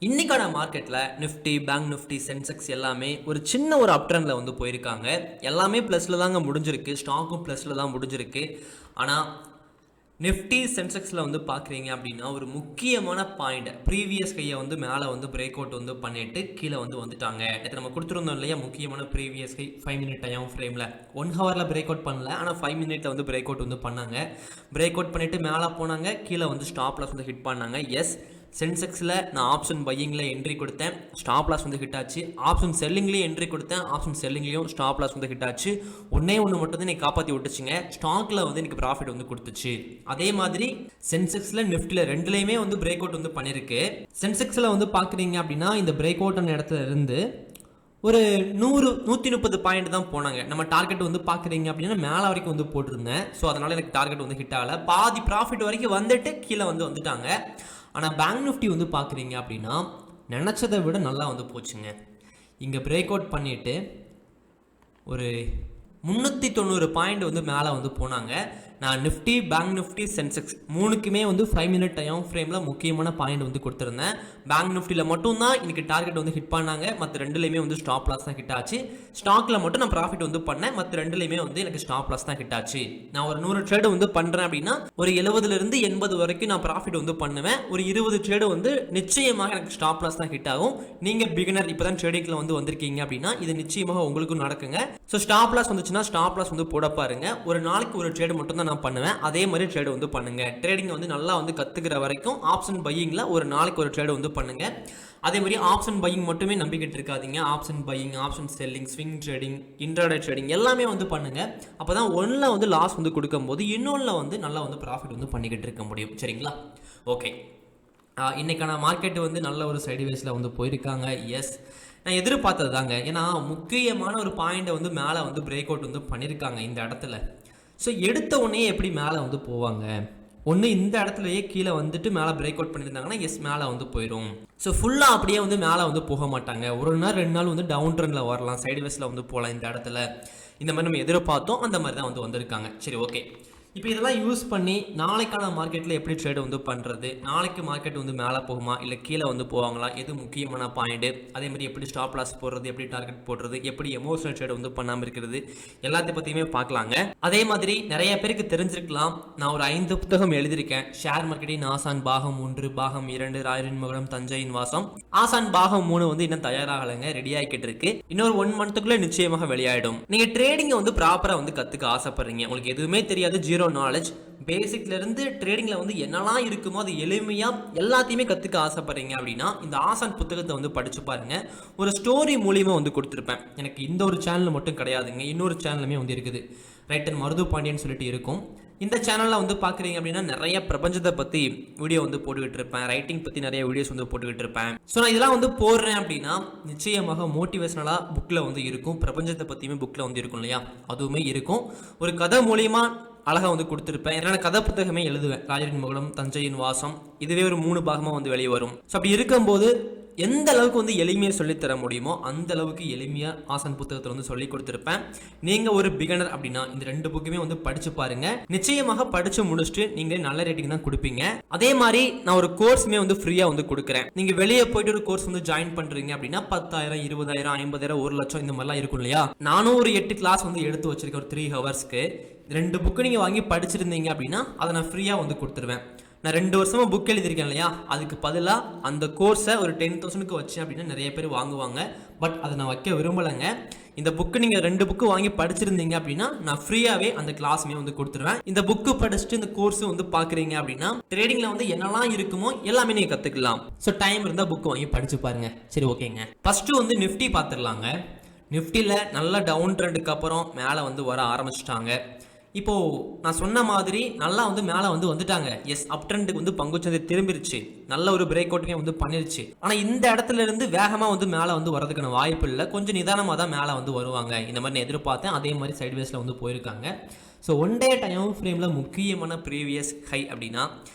இன்னைக்கான மார்க்கெட்டில் Nifty, bank Nifty, Sensex எல்லாமே ஒரு சின்ன ஒரு அப் ட்ரெண்டில் வந்து போயிருக்காங்க. எல்லாமே ப்ளஸில் தாங்க முடிஞ்சிருக்கு. ஸ்டாக்கும் ப்ளஸில் தான் முடிஞ்சிருக்கு. ஆனால் நிஃப்டி, சென்செக்ஸில் வந்து பார்க்குறீங்க அப்படின்னா ஒரு முக்கியமான பாயிண்ட், ப்ரீவியஸ் கையை வந்து மேலே வந்து பிரேக் அவுட் வந்து பண்ணிட்டு கீழே வந்து வந்துட்டாங்க. நேற்று நம்ம கொடுத்துருந்தோம் இல்லையா, முக்கியமான ப்ரீவியஸ் கை 5 மினிட் டைம் ஃப்ரேமில் 1 ஹவரில் பிரேக் அவுட் பண்ணல, ஆனால் 5 மினிட்ல வந்து பிரேக் அவுட் வந்து பண்ணாங்க. பிரேக் அவுட் பண்ணிவிட்டு மேலே போனாங்க, கீழே வந்து ஸ்டாப் லாஸ் வந்து ஹிட் பண்ணாங்க. எஸ், சென்செக்ஸில் நான் ஆப்ஷன் பையிங்கில் என்ட்ரி கொடுத்தேன், ஸ்டாப் லாஸ் வந்து ஹிட் ஆச்சு. ஆப்ஷன் செல்லிங்லேயும் என்ட்ரி கொடுத்தேன், ஆப்ஷன் செல்லிங்லேயும் ஸ்டாப் லாஸ் வந்து ஹிட் ஆச்சு. ஒன்றே மட்டும் தான் எனக்கு காப்பாற்றி விட்டுச்சுங்க, ஸ்டாக்கில் வந்து எனக்கு ப்ராஃபிட் வந்து கொடுத்துச்சு. அதே மாதிரி சென்செக்ஸில், நிஃப்டியில் ரெண்டுலேயுமே வந்து பிரேக் அவுட் வந்து பண்ணியிருக்கு. சென்செக்ஸில் வந்து பார்க்குறீங்க அப்படின்னா இந்த பிரேக் அவுட்டான இடத்துல இருந்து ஒரு 130 பாயிண்ட் தான் போனாங்க. நம்ம டார்கெட் வந்து பார்க்குறீங்க அப்படின்னா மேலே வரைக்கும் வந்து போட்டிருந்தேன். ஸோ அதனால் எனக்கு டார்கெட் வந்து ஹிட் ஆகலை. பாதி ப்ராஃபிட் வரைக்கும் வந்துட்டு கீழே வந்து வந்துட்டாங்க. ஆனால் பேங்க் நிஃப்டி வந்து பார்க்குறீங்க அப்படின்னா நினச்சதை விட நல்லா வந்து போச்சுங்க. இங்கே பிரேக் அவுட் பண்ணிவிட்டு ஒரு 390 பாயிண்ட் வந்து மேலே வந்து போனாங்க. நான் நிஃப்டி, பேங்க் நிஃப்டி, சென்செக்ஸ் மூணுக்குமே வந்து 5 மினிட் டைம் ஃப்ரேமில் முக்கியமான பாயிண்ட் வந்து கொடுத்துருந்தேன். பேங்க் நிஃப்டியில் மட்டும்தான் இன்றைக்கி டார்கெட் வந்து ஹிட் பண்ணாங்க, மற்ற ரெண்டுலேயுமே வந்து ஸ்டாப் லாஸ் தான் ஹிட் ஆச்சு. ஸ்டாக்கில் மட்டும் நான் ப்ராஃபிட் வந்து பண்ணேன், மற்ற ரெண்டுலேயுமே வந்து எனக்கு ஸ்டாப் லாஸ் தான் ஹிட் ஆச்சு. நான் ஒரு 100 ட்ரேடு வந்து பண்ணுறேன் அப்படின்னா ஒரு 70லேருந்து 80 வரைக்கும் நான் ப்ராஃபிட் வந்து பண்ணுவேன். ஒரு 20 ட்ரேடு வந்து நிச்சயமாக எனக்கு ஸ்டாப் லாஸ் தான் ஹிட் ஆகும். நீங்கள் பிகினர் இப்போ தான் ட்ரேடிங்கில் வந்து வந்திருக்கீங்க அப்படின்னா இது நிச்சயமாக உங்களுக்கும் நடக்குங்க. ஸோ ஸ்டாப் லாஸ் வந்துச்சுன்னா ஸ்டாப் லாஸ் வந்து போட பாருங்க. ஒரு நாளைக்கு ஒரு ட்ரேடு மட்டும் தான் நான் பண்ணுவேன், அதே மாதிரி ட்ரேடு வந்து பண்ணுங்க. ட்ரேடிங் வந்து நல்லா வந்து கத்துக்கிற வரைக்கும் ஆப்ஷன் பையிங்ல ஒரு நாளைக்கு ஒரு ட்ரேடு வந்து பண்ணுங்க. அதே மாதிரி ஆப்ஷன் பையிங் மட்டுமே நம்பிக்கிட்டு இருக்காதீங்க. Option buying, option selling, swing trading, intraday trading எல்லாமே வந்து பண்ணுங்க. அப்பதான் ஒன்றில் வந்து லாஸ் வந்து கொடுக்கும்போது இன்னொன்றில் வந்து நல்லா வந்து ப்ராஃபிட் வந்து பண்ணிக்கிட்டு இருக்க முடியும். சரிங்களா? ஓகே, இன்னைக்கான மார்க்கெட் வந்து நல்ல ஒரு சைடுவேஸில் வந்து போயிருக்காங்க. எஸ், நான் எதிர்பார்த்தது தாங்க. ஏன்னா முக்கியமான ஒரு பாயிண்டை வந்து மேலே வந்து பிரேக் அவுட் வந்து பண்ணியிருக்காங்க இந்த இடத்துல. ஸோ எடுத்த உடனே எப்படி மேலே வந்து போவாங்க? ஒன்று இந்த இடத்துலையே கீழே வந்துட்டு மேலே பிரேக் அவுட் பண்ணியிருந்தாங்கன்னா எஸ் மேலே வந்து போயிடும். ஸோ ஃபுல்லாக அப்படியே வந்து மேலே வந்து போக மாட்டாங்க. ஒரு நாள் 2 நாள் வந்து டவுன் ட்ரெண்டில் வரலாம், சைடுவேஸில் வந்து போகலாம். இந்த இடத்துல இந்த மாதிரி நம்ம எதிர்பார்த்தோம், அந்த மாதிரி தான் வந்து வந்திருக்காங்க. சரி, ஓகே. இப்போ இதெல்லாம் யூஸ் பண்ணி நாளைக்கான மார்க்கெட்டில் எப்படி ட்ரேடு வந்து பண்ணுறது, நாளைக்கு மார்க்கெட் வந்து மேலே போகுமா இல்லை கீழே வந்து போவாங்களா, எது முக்கியமான பாயிண்ட்டு, அதே மாதிரி எப்படி ஸ்டாப் லாஸ் போடுறது, எப்படி டார்கெட் போடுறது, எப்படி எமோஷனல் ட்ரேடு வந்து பண்ணாமல் இருக்கிறது, எல்லாத்தையும் பற்றியுமே பார்க்கலாங்க. அதே மாதிரி நிறைய பேருக்கு தெரிஞ்சிருக்கலாம், நான் ஒரு 5 புத்தகம் எழுதியிருக்கேன். ஷேர் மார்க்கெட்டின் ஆசான் பாகம் 1, பாகம் 2, ராயரின் மகுடம், தஞ்சையின் வாசம். ஆசான் பாகம் 3 வந்து இன்னும் தயாராகலைங்க, ரெடி ஆகிக்கிட்டு இருக்கு. இன்னொரு 1 மந்த்துக்குள்ளே நிச்சயமாக வெளியாயிடும். நீங்கள் ட்ரேடிங்கை வந்து ப்ராப்பராக வந்து கற்றுக்க ஆசைப்படுறீங்க, உங்களுக்கு எதுவுமே தெரியாது, ஜீரோ நாலேஜ், பேசிக்ல இருந்து ட்ரேடிங்ல வந்து என்னெல்லாம் இருக்குமோ அது எளிமையா எல்லாத்தையுமே கத்துக்க ஆசைப்படுறீங்க அப்படின்னா இந்த ஆசான் புத்தகத்தை வந்து படிச்சு பாருங்க. ஒரு ஸ்டோரி மூலியமா வந்து கொடுத்துருப்பேன். எனக்கு இந்த ஒரு சேனல் மட்டும் கிடையாதுங்க, இன்னொரு சேனலுமே வந்து இருக்குது, ரைட்டர் மருது பாண்டியன் சொல்லிட்டு இருக்கும். இந்த சேனலில் வந்து பார்க்குறீங்க அப்படின்னா நிறைய பிரபஞ்சத்தை பற்றி வீடியோ வந்து போட்டுக்கிட்டு இருப்பேன், ரைட்டிங் பற்றி நிறைய வீடியோஸ் வந்து போட்டுக்கிட்டு இருப்பேன். ஸோ நான் இதெல்லாம் வந்து போடுறேன் அப்படின்னா நிச்சயமாக மோட்டிவேஷனலாக புக்கில் வந்து இருக்கும், பிரபஞ்சத்தை பற்றியுமே புக்கில் வந்து இருக்கும் இல்லையா, அதுவுமே இருக்கும். ஒரு கதை மூலியமா அழகாக வந்து கொடுத்துருப்பேன். என்னென்ன கதை புத்தகமே எழுதுவேன். ராஜரின் மகுடம், தஞ்சையின் வாசம், இதுவே ஒரு 3 பாகமாக வந்து வெளியே வரும். ஸோ அப்படி இருக்கும்போது எந்த அளவுக்கு வந்து எளிமையாக சொல்லித்தர முடியுமோ அந்த அளவுக்கு எளிமையாக ஆசான் புத்தகத்தில் வந்து சொல்லி கொடுத்துருப்பேன். நீங்கள் ஒரு பிகினர் அப்படின்னா இந்த 2 புக்குமே வந்து படிச்சு பாருங்க. நிச்சயமாக படிச்சு முடிச்சுட்டு நீங்கள் நல்ல ரேட்டிங் தான் கொடுப்பீங்க. அதே மாதிரி நான் ஒரு கோர்ஸுமே வந்து ஃப்ரீயாக வந்து கொடுக்குறேன். நீங்கள் வெளியே போயிட்டு ஒரு கோர்ஸ் வந்து ஜாயின் பண்ணுறீங்க அப்படின்னா 10,000, 20,000, 50,000, 1 லட்சம் இந்த மாதிரிலாம் இருக்கும் இல்லையா. நானும் ஒரு 8 கிளாஸ் வந்து எடுத்து வச்சிருக்கேன். ஒரு 3 ஹவர்ஸ்க்கு 2 புக்கு நீங்கள் வாங்கி படிச்சிருந்தீங்க அப்படின்னா அதை நான் ஃப்ரீயாக வந்து கொடுத்துருவேன். நான் 2 வருஷமாக புக் எழுதியிருக்கேன் இல்லையா, அதுக்கு பதிலாக அந்த கோர்ஸை ஒரு 10,000க்கு வச்சேன் அப்படின்னா நிறைய பேர் வாங்குவாங்க. பட் அதை நான் வைக்க விரும்பலைங்க. இந்த புக்கு நீங்கள் 2 புக்கு வாங்கி படிச்சிருந்தீங்க அப்படின்னா நான் ஃப்ரீயாகவே அந்த கிளாஸுமே வந்து கொடுத்துருவேன். இந்த புக்கு படிச்சுட்டு இந்த கோர்ஸ் வந்து பார்க்குறீங்க அப்படின்னா ட்ரேடிங்கில் வந்து என்னெல்லாம் இருக்குமோ எல்லாமே நீங்கள் கற்றுக்கலாம். ஸோ டைம் இருந்தால் புக்கு வாங்கி படிச்சு பாருங்க. சரி, ஓகேங்க. ஃபஸ்ட்டு வந்து நிஃப்டி பார்த்துடலாங்க. நிஃப்டியில் நல்ல டவுன் ட்ரெண்டுக்கு அப்புறம் மேலே வந்து வர ஆரம்பிச்சிட்டாங்க. இப்போது நான் சொன்ன மாதிரி நல்லா வந்து மேலே வந்து வந்துட்டாங்க. எஸ், அப் ட்ரெண்டுக்கு வந்து பங்குச்சந்தை திரும்பிருச்சு, நல்ல ஒரு பிரேக் அவுட்டுமே வந்து பண்ணிருச்சு. ஆனால் இந்த இடத்துல இருந்து வேகமாக வந்து மேலே வந்து வரதுக்கான வாய்ப்பு இல்லை, கொஞ்சம் நிதானமாக தான் மேலே வந்து வருவாங்க இந்த மாதிரி நான் எதிர்பார்த்தேன். அதே மாதிரி சைட்வேஸில் வந்து போயிருக்காங்க. ஸோ 1 டே டைம் ஃப்ரேமில் முக்கியமான ப்ரீவியஸ் ஹை அப்படின்னா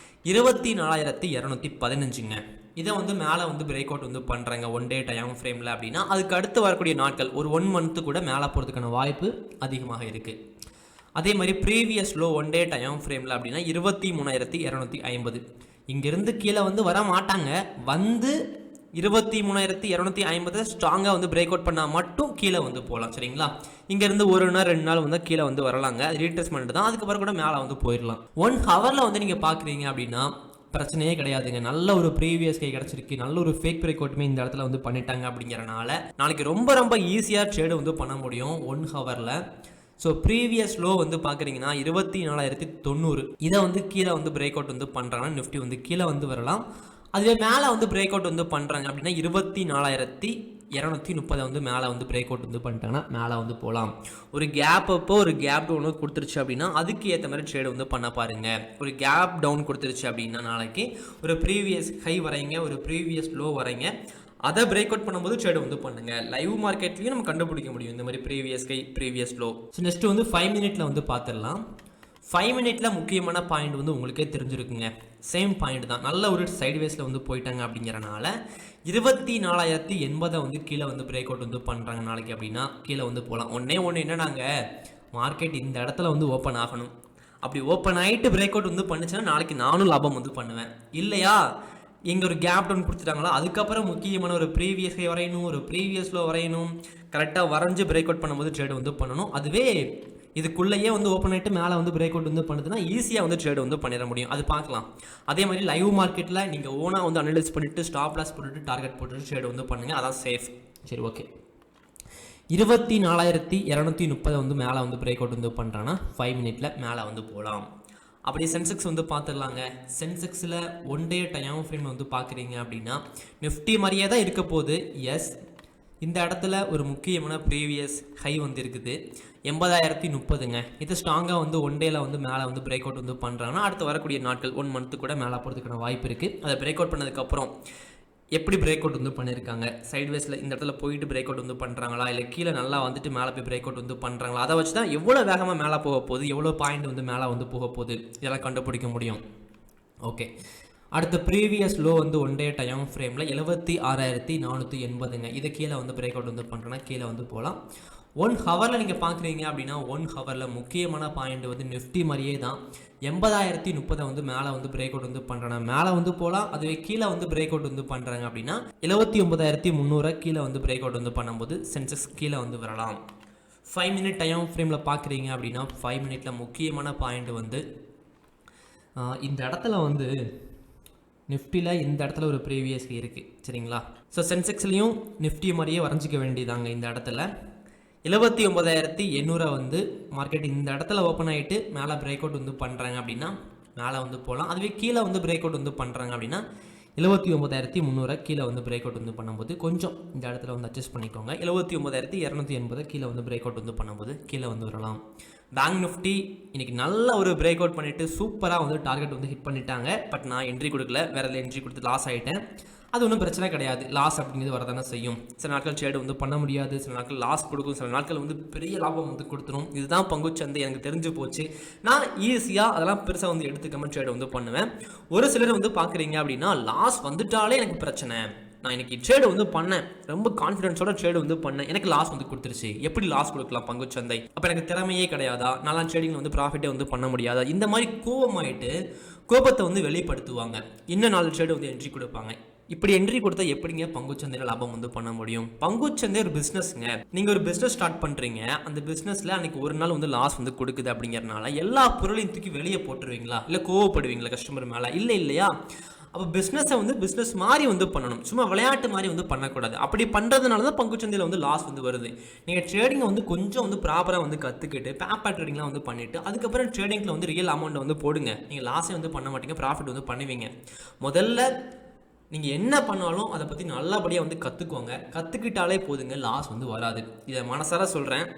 24,215ங்க. இதை வந்து மேலே வந்து பிரேக் அவுட் வந்து பண்ணுறாங்க 1 டே டைம் ஃப்ரேமில் அப்படின்னா அதுக்கு அடுத்து வரக்கூடிய நாட்கள் ஒரு 1 மந்த்து கூட மேலே போகிறதுக்கான வாய்ப்பு அதிகமாக இருக்குது. அதே மாதிரி ப்ரீவியஸ் லோ 1 டே டைம் ஃப்ரேமில் அப்படின்னா 23,250. இங்கேருந்து கீழே வந்து வர மாட்டாங்க, வந்து 23,250 ஸ்ட்ராங்காக வந்து பிரேக் அவுட் பண்ணால் மட்டும் கீழே வந்து போகலாம். சரிங்களா, இங்கேருந்து 1 நாள் 2 நாள் வந்து கீழே வந்து வரலாங்க. அது ரீட்ரெஸ்மெண்ட் தான். அதுக்கப்புறம் கூட மேலே வந்து போயிடலாம். 1 ஹவரில் வந்து நீங்கள் பார்க்குறீங்க அப்படின்னா பிரச்சனையே கிடையாதுங்க. நல்ல ஒரு ப்ரீவியஸ் கை கிடச்சிருக்கு, நல்ல ஒரு ஃபேக் பிரேக் அவுட்டுமே இந்த இடத்துல வந்து பண்ணிட்டாங்க. அப்படிங்கிறனால நாளைக்கு ரொம்ப ரொம்ப ஈஸியாக ட்ரேடு வந்து பண்ண முடியும் 1 ஹவரில். ஸோ ப்ரீவியஸ் லோ வந்து பார்க்குறீங்கன்னா 24,090. இதை வந்து கீழே வந்து பிரேக் அவுட் வந்து பண்ணுறாங்கன்னா நிஃப்டி வந்து கீழே வந்து வரலாம். அதுவே மேலே வந்து பிரேக் அவுட் வந்து பண்ணுறாங்க அப்படின்னா 24,230 வந்து மேலே வந்து பிரேக் அவுட் வந்து பண்ணிட்டாங்கன்னா மேலே வந்து போகலாம். ஒரு கேப் அப்போ ஒரு கேப் டவுன் கொடுத்துருச்சு அப்படின்னா அதுக்கு ஏற்ற மாதிரி ட்ரேடு வந்து பண்ண பாருங்க. ஒரு கேப் டவுன் கொடுத்துருச்சு அப்படின்னா நாளைக்கு ஒரு ப்ரீவியஸ் ஹை வரைங்க, ஒரு ப்ரீவியஸ் லோ வரைங்க, அதை பிரேக் அவுட் பண்ணும்போது ட்ரேட் வந்து பண்ணுங்க. லைவ் மார்க்கெட்லையும் நம்ம கண்டுபிடிக்க முடியும் இந்த மாதிரி previous high previous low. So next வந்து 5 மினிட்ல வந்து பார்த்துடலாம். 5 மினிட்ல முக்கியமான பாயிண்ட் வந்து உங்களுக்கே தெரிஞ்சிருக்குங்க. சேம் பாயிண்ட் தான். நல்ல ஒரு சைட்வேஸில் வந்து போயிட்டாங்க. அப்படிங்கிறனால 24,080 வந்து கீழே வந்து பிரேக் அவுட் வந்து பண்ணுறாங்க நாளைக்கு அப்படின்னா கீழே வந்து போகலாம். ஒன்று என்னன்னாங்க, மார்க்கெட் இந்த இடத்துல வந்து ஓப்பன் ஆகணும். அப்படி ஓப்பன் ஆகிட்டு பிரேக் அவுட் வந்து பண்ணுச்சுன்னா நாளைக்கு நானும் லாபம் வந்து பண்ணுவேன். இல்லையா இங்கே ஒரு கேப் டவுன் கொடுத்துட்டாங்களா, அதுக்கப்புறம் முக்கியமான ஒரு ப்ரீவியஸ் ஹை வரையணும், ஒரு ப்ரீவியஸ் லோ வரையணும், கரெக்டாக வரைஞ்சி பிரேக் அவுட் பண்ணும்போது ட்ரேடு வந்து பண்ணணும். அதுவே இதுக்குள்ளேயே வந்து ஓப்பன் ஆகிட்டு மேலே வந்து பிரேக் அவுட் வந்து பண்ணுதுன்னா ஈஸியாக வந்து ட்ரேடு வந்து பண்ணிட முடியும். அது பார்க்கலாம். அதே மாதிரி லைவ் மார்க்கெட்டில் நீங்கள் ஓனாக வந்து அனலைஸ் பண்ணிவிட்டு ஸ்டாப் லாஸ் போட்டுட்டு டார்கெட் போட்டுட்டு ட்ரேடு வந்து பண்ணுங்கள். அதான் சேஃப். சரி, ஓகே. 24,230 வந்து மேலே வந்து பிரேக் அவுட் வந்து பண்ணுறாங்கன்னா 5 மினிட்ல மேலே வந்து போகலாம். அப்படி சென்செக்ஸ் வந்து பார்த்துடலாங்க. சென்செக்ஸில் 1 டே டைம் ஃப்ரேம் வந்து பார்க்குறீங்க அப்படின்னா நிஃப்டி மாதிரியே தான் இருக்க போகுது. எஸ், இந்த இடத்துல ஒரு முக்கியமான ப்ரீவியஸ் ஹை வந்து இருக்குது 80,030ங்க. இது ஸ்ட்ராங்காக வந்து 1 டேல வந்து மேலே வந்து பிரேக் அவுட் வந்து பண்ணுறாங்கன்னா அடுத்து வரக்கூடிய நாட்கள் 1 மந்த்து கூட மேலே போகிறதுக்கான வாய்ப்பு இருக்குது. அதை பிரேக் அவுட் பண்ணதுக்கப்புறம் எப்படி பிரேக் அவுட் வந்து பண்ணியிருக்காங்க, சைட்வேஸில் இந்த இடத்துல போயிட்டு பிரேக் அவுட் வந்து பண்ணுறாங்களா, இல்லை கீழே நல்லா வந்துட்டு மேலே போய் பிரேக் அவுட் வந்து பண்ணுறாங்களா, அதை வச்சு தான் எவ்வளோ வேகமாக மேலே போக போகுது, எவ்வளோ பாயிண்ட் வந்து மேலே வந்து போக போகுது, இதெல்லாம் கண்டுபிடிக்க முடியும். ஓகே, அடுத்த ப்ரீவியஸ் லோ வந்து 1 டே டைம் ஃப்ரேமில் 76,480ங்க. இதை கீழே வந்து பிரேக் அவுட் வந்து பண்ணுறோன்னா கீழே வந்து போகலாம். 1 ஹவரில் நீங்கள் பார்க்குறீங்க அப்படின்னா 1 ஹவரில் முக்கியமான பாயிண்ட் வந்து நிஃப்டி மாதிரியே தான் 80,030 வந்து மேலே வந்து பிரேக் அவுட் வந்து பண்ணுறாங்க, மேலே வந்து போகலாம். அதுவே கீழே வந்து பிரேக் அவுட் வந்து பண்ணுறாங்க அப்படின்னா 79,300 கீழே வந்து பிரேக் அவுட் வந்து பண்ணும்போது சென்செக்ஸ் கீழே வந்து வரலாம். 5 மினிட் டைம் ஃப்ரேமில் பார்க்குறீங்க அப்படின்னா 5 மினிட்டில் முக்கியமான பாயிண்ட் வந்து இந்த இடத்துல வந்து நிஃப்டியில் இந்த இடத்துல ஒரு ப்ரீவியஸ் இருக்குது. சரிங்களா, ஸோ சென்செக்ஸ்லையும் நிஃப்டி மாதிரியே வரைஞ்சிக்க வேண்டியதாங்க. இந்த இடத்துல 79,800 வந்து மார்க்கெட் இந்த இடத்துல ஓப்பன் ஆகிட்டு மேலே பிரேக் அவுட் வந்து பண்ணுறாங்க அப்படின்னா மேலே வந்து போகலாம். அதுவே கீழே வந்து பிரேக் அவுட் வந்து பண்ணுறாங்க அப்படின்னா 79,300 கீழே வந்து பிரேக் அவுட் வந்து பண்ணும்போது கொஞ்சம் இந்த இடத்துல வந்து அட்ஜஸ்ட் பண்ணிக்கோங்க. 79,280 கீழே வந்து பிரேக் அவுட் வந்து பண்ணும்போது கீழே வந்து வரலாம். பேங்க் நிஃப்டி இன்னைக்கு நல்ல ஒரு பிரேக் அவுட் பண்ணிவிட்டு சூப்பராக வந்து டார்கெட் வந்து ஹிட் பண்ணிட்டாங்க. பட் நான் என்ட்ரி கொடுக்கல, வேறு என்ட்ரி கொடுத்து லாஸ் ஆகிட்டேன். அது ஒன்றும் பிரச்சனை கிடையாது. லாஸ் அப்படிங்கிறது வரதானே செய்யும். சில நாட்கள் ட்ரேடு வந்து பண்ண முடியாது, சில நாட்கள் லாஸ் கொடுக்கும், சில நாட்கள் வந்து பெரிய லாபம் வந்து கொடுத்துரும். இதுதான் பங்குச்சந்தை, எனக்கு தெரிஞ்சு போச்சு. நான் ஈஸியாக அதெல்லாம் பெருசாக வந்து எடுத்துக்காம ட்ரேடு வந்து பண்ணுவேன். ஒரு சிலர் வந்து பார்க்குறீங்க அப்படின்னா லாஸ் வந்துட்டாலே எனக்கு பிரச்சனை, நான் இன்னைக்கு ட்ரேடு வந்து பண்ணேன், ரொம்ப கான்ஃபிடன்ஸோட ட்ரேடு வந்து பண்ணேன், எனக்கு லாஸ் வந்து கொடுத்துருச்சு, எப்படி லாஸ் கொடுக்கலாம் பங்குச்சந்தை, அப்போ எனக்கு திறமையே கிடையாதா, நல்லா ட்ரேடிங் வந்து ப்ராஃபிட்டே வந்து பண்ண முடியாதா, இந்த மாதிரி கோபமாயிட்டு கோபத்தை வந்து வெளிப்படுத்துவாங்க. இன்னும் 4 ட்ரேடு வந்து என்ட்ரி கொடுப்பாங்க. இப்படி என்ட்ரி கொடுத்தா எப்படிங்க பங்குச்சந்தையில் லாபம் வந்து பண்ண முடியும்? பங்குச்சந்தை ஒரு பிஸ்னஸ்ங்க. நீங்கள் ஒரு பிஸ்னஸ் ஸ்டார்ட் பண்ணுறீங்க, அந்த பிஸ்னஸில் அன்றைக்கி ஒரு நாள் வந்து லாஸ் வந்து கொடுக்குது அப்படிங்கிறனால எல்லா பொருளையும் தூக்கி வெளியே போட்டுருவீங்களா, இல்லை கோவப்படுவீங்களா கஸ்டமர் மேலே? இல்லை இல்லையா? அப்போ பிஸ்னஸை வந்து பிஸ்னஸ் மாதிரி வந்து பண்ணணும், சும்மா விளையாட்டு மாதிரி வந்து பண்ணக்கூடாது. அப்படி பண்ணுறதுனால தான் பங்குச்சந்தையில் வந்து லாஸ் வந்து வருது. நீங்கள் ட்ரேடிங்கை வந்து கொஞ்சம் வந்து ப்ராப்பராக வந்து கற்றுக்கிட்டு பேப்பர் ட்ரேடிங்லாம் வந்து பண்ணிவிட்டு அதுக்கப்புறம் ட்ரேடிங்கில் வந்து ரியல் அமௌண்ட்டை வந்து போடுங்க. நீங்கள் லாஸே வந்து பண்ண மாட்டீங்க, ப்ராஃபிட் வந்து பண்ணுவீங்க. முதல்ல நீங்கள் என்ன பண்ணாலும் அதை பற்றி நல்லபடியாக வந்து கற்றுக்கோங்க. கற்றுக்கிட்டாலே போதுங்க, லாஸ் வந்து வராது. இதை மனசார சொல்கிறேன்.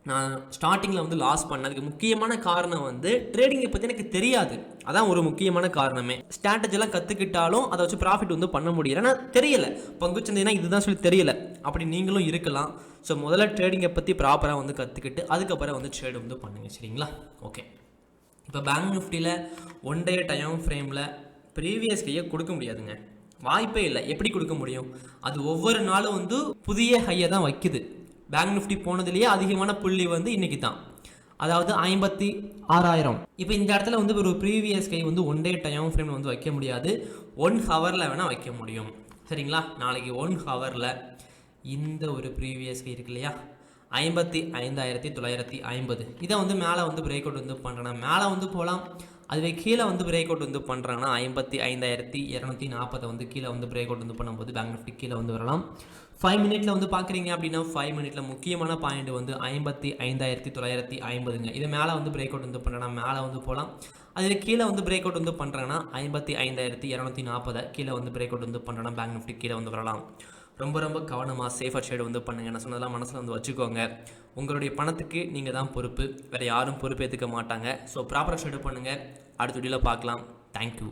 நான் ஸ்டார்டிங்கில் வந்து லாஸ் பண்ணதுக்கு முக்கியமான காரணம் வந்து ட்ரேடிங்கை பற்றி எனக்கு தெரியாது. அதான் ஒரு முக்கியமான காரணமே. ஸ்ட்ராட்டஜிலாம் கற்றுக்கிட்டாலும் அதை வச்சு ப்ராஃபிட் வந்து பண்ண முடியல, ஆனால் தெரியலை பங்குச்சந்தைனா இதுதான் சொல்லி தெரியலை. அப்படி நீங்களும் இருக்கலாம். ஸோ முதல்ல ட்ரேடிங்கை பற்றி ப்ராப்பராக வந்து கற்றுக்கிட்டு அதுக்கப்புறம் வந்து ட்ரேடு வந்து பண்ணுங்க. சரிங்களா, ஓகே. இப்போ பேங்க் நிஃப்டியில் 1 டே டைம் ஃப்ரேமில் ப்ரீவியஸ் கையை கொடுக்க முடியாதுங்க, வாய்ப்பே இல்லை. எப்படி கொடுக்க முடியும்? அது ஒவ்வொரு நாளும் வந்து புதிய ஹையை தான் வைக்குது. பேங்க் நிஃப்டி போனதுலேயே அதிகமான புள்ளி வந்து இன்னைக்கு தான், அதாவது 56,000. இப்போ இந்த இடத்துல வந்து ஒரு ப்ரீவியஸ் கை வந்து 1 டே டைம் ஃப்ரேமில் வந்து வைக்க முடியாது, 1 ஹவரில் வேணால் வைக்க முடியும். சரிங்களா. நாளைக்கு 1 ஹவரில் இந்த ஒரு ப்ரீவியஸ் இருக்கு இல்லையா 55,950 இதை வந்து மேலே வந்து பிரேக் அவுட் வந்து பண்ணுறேன்னா மேலே வந்து போகலாம். அதுவே கீழே வந்து பிரேக் அவுட் வந்து பண்ணுறாங்கன்னா 55,240 வந்து கீழே வந்து பிரேக் அவுட் வந்து பண்ணும்போது பேங்க் நிஃப்டி கீழே வந்து வரலாம். 5 மினிட்ல வந்து பார்க்குறீங்க அப்படின்னா 5 மினிட்ல முக்கியமான பாயிண்ட் வந்து 55,950ங்க. இது மேலே வந்து பிரேக் அவுட் வந்து பண்ணுறேன்னா மேலே வந்து போகலாம். அதில் கீழே வந்து பிரேக் அவுட் வந்து பண்ணுறாங்கன்னா 55,240 கீழே வந்து பிரேக் அவுட் வந்து பண்ணுறேன்னா பேங்க் நிஃப்டி கீழே வந்து வரலாம். ரொம்ப ரொம்ப கவனமாக சேஃபர் ஷேடு வந்து பண்ணுங்கள். நான் சொன்னதெல்லாம் மனசில் வந்து வச்சுக்கோங்க. உங்களுடைய பணத்துக்கு நீங்கள் தான் பொறுப்பு, வேறு யாரும் பொறுப்பு ஏற்றுக்க மாட்டாங்க. ஸோ ப்ராப்பராக ஷேடு பண்ணுங்கள். அடுத்த வீடியோவில் பார்க்கலாம். தேங்க்யூ.